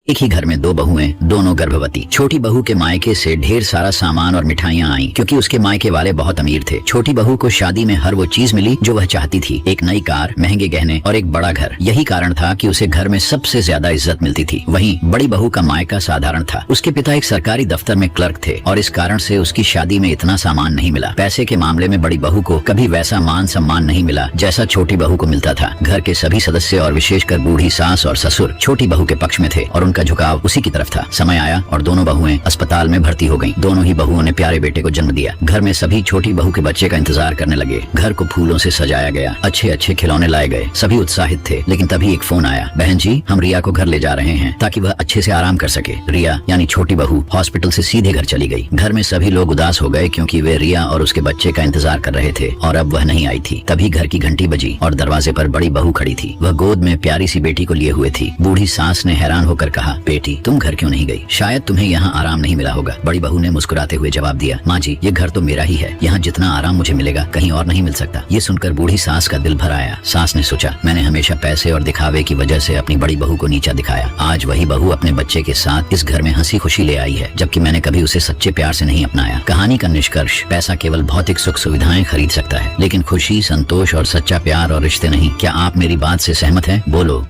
एक ही घर में दो बहुएं, दोनों गर्भवती। छोटी बहू के मायके से ढेर सारा सामान और मिठाइयाँ आईं क्योंकि उसके मायके वाले बहुत अमीर थे। छोटी बहू को शादी में हर वो चीज मिली जो वह चाहती थी, एक नई कार, महंगे गहने और एक बड़ा घर। यही कारण था कि उसे घर में सबसे ज्यादा इज्जत मिलती थी। वहीं बड़ी बहू का मायका साधारण था। उसके पिता एक सरकारी दफ्तर में क्लर्क थे और इस कारण से उसकी शादी में इतना सामान नहीं मिला। पैसे के मामले में बड़ी बहू को कभी वैसा मान सम्मान नहीं मिला जैसा छोटी बहू को मिलता था। घर के सभी सदस्य और विशेषकर बूढ़ी सास और ससुर छोटी बहू के पक्ष में थे और उनका झुकाव उसी की तरफ था। समय आया और दोनों बहुएं अस्पताल में भर्ती हो गईं। दोनों ही बहुओं ने प्यारे बेटे को जन्म दिया। घर में सभी छोटी बहू के बच्चे का इंतजार करने लगे। घर को फूलों से सजाया गया, अच्छे अच्छे खिलौने लाए गए। सभी उत्साहित थे, लेकिन तभी एक फोन आया, बहन जी हम रिया को घर ले जा रहे हैं ताकि वह अच्छे से आराम कर सके। रिया यानी छोटी बहू हॉस्पिटल से सीधे घर चली गई। घर में सभी लोग उदास हो गए क्योंकि वे रिया और उसके बच्चे का इंतजार कर रहे थे और अब वह नहीं आई थी। तभी घर की घंटी बजी और दरवाजे पर बड़ी बहू खड़ी थी। वह गोद में प्यारी सी बेटी को लिए हुए थी। बूढ़ी सास ने हैरान होकर कहा, बेटी तुम घर क्यों नहीं गई? शायद तुम्हें यहाँ आराम नहीं मिला होगा। बड़ी बहू ने मुस्कुराते हुए जवाब दिया, माँ जी ये घर तो मेरा ही है, यहाँ जितना आराम मुझे मिलेगा कहीं और नहीं मिल सकता। ये सुनकर बूढ़ी सास का दिल भर आया। सास ने सोचा, मैंने हमेशा पैसे और दिखावे की वजह से अपनी बड़ी बहू को नीचा दिखाया। आज वही बहू अपने बच्चे के साथ इस घर में हंसी खुशी ले आई है, जबकि मैंने कभी उसे सच्चे प्यार से नहीं अपनाया। कहानी का निष्कर्ष, पैसा केवल भौतिक सुख सुविधाएं खरीद सकता है, लेकिन खुशी, संतोष और सच्चा प्यार और रिश्ते नहीं। क्या आप मेरी बात से सहमत हैं? बोलो।